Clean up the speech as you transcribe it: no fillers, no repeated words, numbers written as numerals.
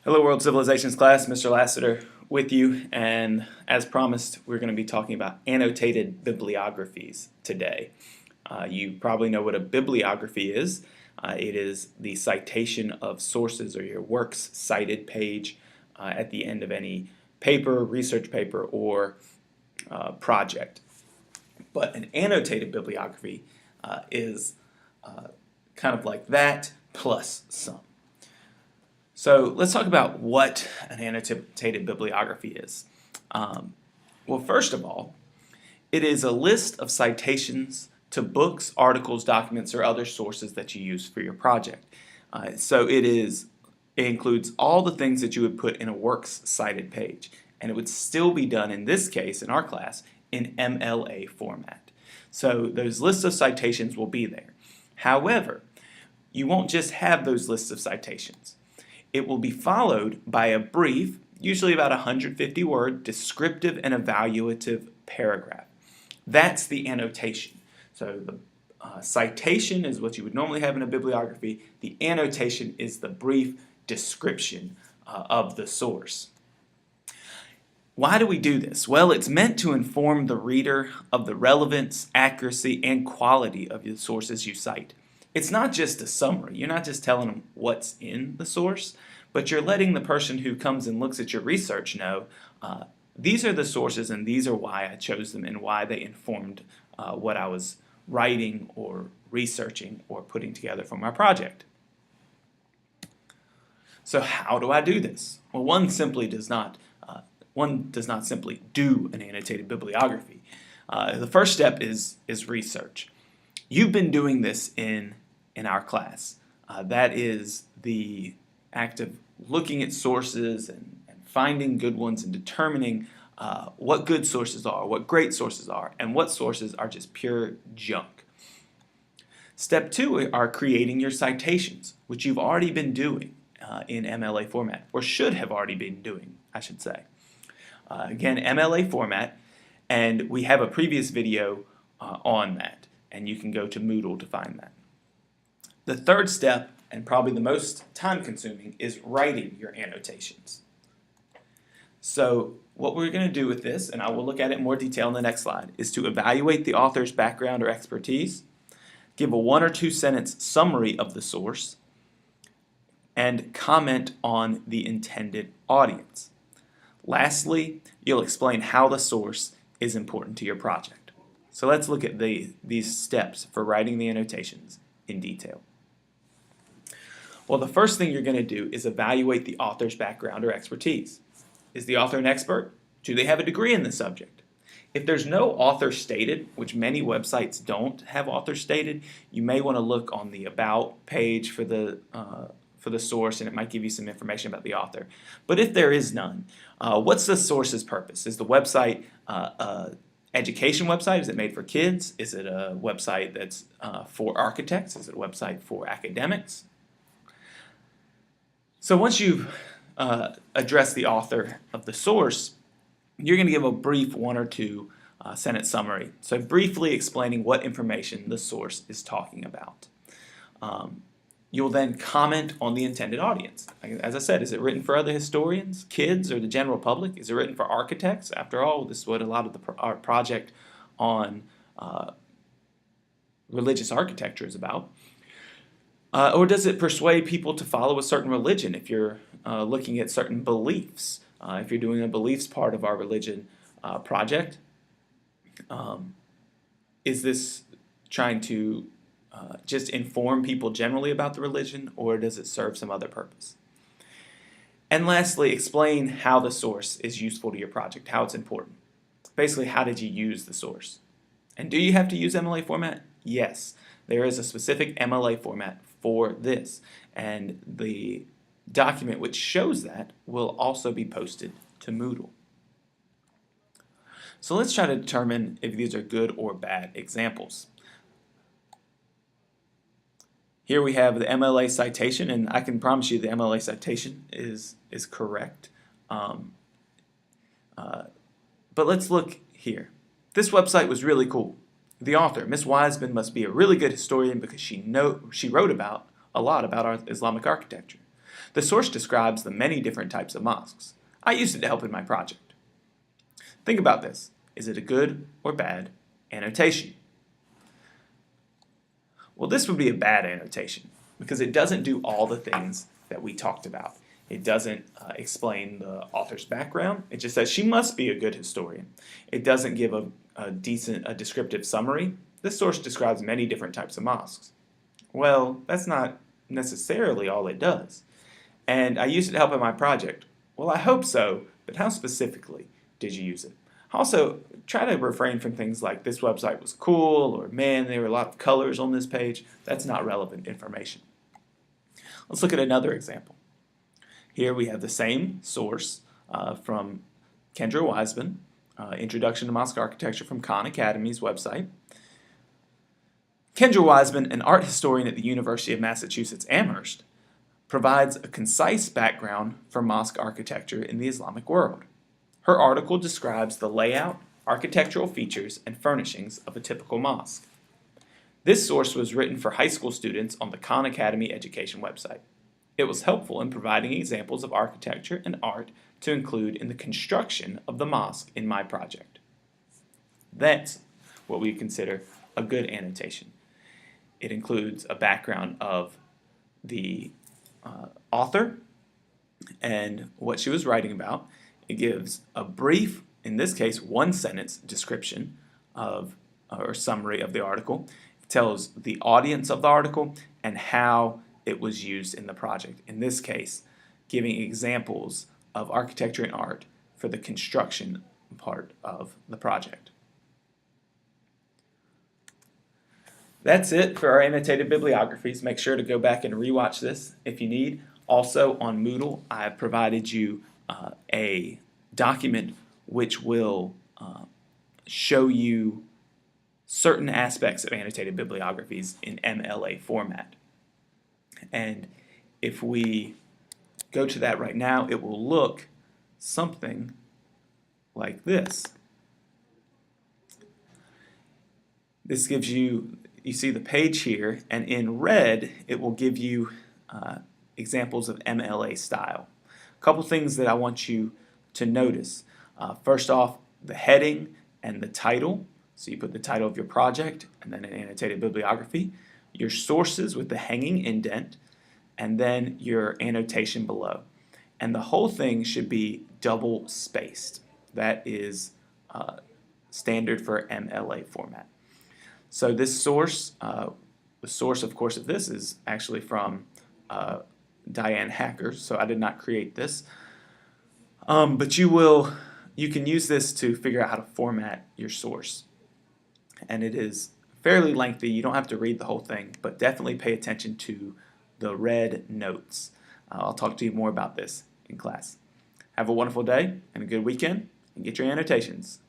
Hello World Civilizations class, Mr. Lassiter with you, and as promised we're going to be talking about annotated bibliographies today. You probably know what a bibliography is. It is the citation of sources or your works cited page at the end of any paper, research paper, or project. But an annotated bibliography is kind of like that plus some. So let's talk about what an annotated bibliography is. Well, first of all, it is a list of citations to books, articles, documents, or other sources that you use for your project. It includes all the things that you would put in a works cited page, and it would still be done in this case, in our class, in MLA format. So those lists of citations will be there. However, you won't just have those lists of citations. It will be followed by a brief, usually about 150 word, descriptive and evaluative paragraph. That's the annotation. So the citation is what you would normally have in a bibliography. The annotation is the brief description of the source. Why do we do this? Well, it's meant to inform the reader of the relevance, accuracy, and quality of the sources you cite. It's not just a summary. You're not just telling them what's in the source, but you're letting the person who comes and looks at your research know these are the sources and these are why I chose them and why they informed what I was writing or researching or putting together for my project. So how do I do this? Well, one does not simply do an annotated bibliography. The first step is research. You've been doing this in our class. That is the act of looking at sources and finding good ones and determining what good sources are, what great sources are, and what sources are just pure junk. Step 2 are creating your citations, which you've already been doing in MLA format, or should have already been doing, I should say. Again, MLA format, and we have a previous video on that, and you can go to Moodle to find that. The third step, and probably the most time-consuming, is writing your annotations. So what we're going to do with this, and I will look at it in more detail in the next slide, is to evaluate the author's background or expertise, give a 1 or 2 sentence summary of the source, and comment on the intended audience. Lastly, you'll explain how the source is important to your project. So let's look at these steps for writing the annotations in detail. Well, the first thing you're going to do is evaluate the author's background or expertise. Is the author an expert? Do they have a degree in the subject? If there's no author stated, which many websites don't have author stated, you may want to look on the About page for the source, and it might give you some information about the author. But if there is none, what's the source's purpose? Is the website education website? Is it made for kids? Is it a website that's for architects? Is it a website for academics? So once you've addressed the author of the source, you're going to give a brief 1 or 2 sentence summary. So briefly explaining what information the source is talking about. You'll then comment on the intended audience. As I said, is it written for other historians, kids, or the general public? Is it written for architects? After all, this is what a lot of our project on religious architecture is about. Or does it persuade people to follow a certain religion if you're looking at certain beliefs? If you're doing a beliefs part of our religion project, is this trying to just inform people generally about the religion, or does it serve some other purpose? And lastly, explain how the source is useful to your project, how it's important. Basically, how did you use the source? And do you have to use MLA format? Yes, there is a specific MLA format for this, and the document which shows that will also be posted to Moodle. So let's try to determine if these are good or bad examples. Here we have the MLA citation, and I can promise you the MLA citation is correct. But let's look here. This website was really cool. The author, Miss Wiseman, must be a really good historian because she wrote a lot about our Islamic architecture. The source describes the many different types of mosques. I used it to help in my project. Think about this. Is it a good or bad annotation? Well, this would be a bad annotation because it doesn't do all the things that we talked about. It doesn't explain the author's background. It just says she must be a good historian. It doesn't give a descriptive summary. This source describes many different types of mosques. Well, that's not necessarily all it does. And I used it to help in my project. Well, I hope so, but how specifically did you use it? Also, try to refrain from things like this website was cool or man, there were a lot of colors on this page. That's not relevant information. Let's look at another example. Here we have the same source from Kendra Wiseman, Introduction to Mosque Architecture from Khan Academy's website. Kendra Wiseman, an art historian at the University of Massachusetts Amherst, provides a concise background for mosque architecture in the Islamic world. Her article describes the layout, architectural features, and furnishings of a typical mosque. This source was written for high school students on the Khan Academy education website. It was helpful in providing examples of architecture and art to include in the construction of the mosque in my project. That's what we consider a good annotation. It includes a background of the author and what she was writing about. It gives a brief, in this case, one-sentence description of or summary of the article. It tells the audience of the article and how it was used in the project. In this case, giving examples of architecture and art for the construction part of the project. That's it for our annotated bibliographies. Make sure to go back and rewatch this if you need. Also on Moodle, I have provided you a document which will show you certain aspects of annotated bibliographies in MLA format. And if we go to that right now, it will look something like this. This gives you see the page here, and in red, it will give you examples of MLA style. A couple things that I want you to notice. First off, the heading and the title. So you put the title of your project and then an annotated bibliography. Your sources with the hanging indent, and then your annotation below. And the whole thing should be double spaced. That is standard for MLA format. So this source, the source of course of this is actually from Diane Hacker, so I did not create this. But you can use this to figure out how to format your source. And it is fairly lengthy. You don't have to read the whole thing, but definitely pay attention to the red notes. I'll talk to you more about this in class. Have a wonderful day and a good weekend, and get your annotations.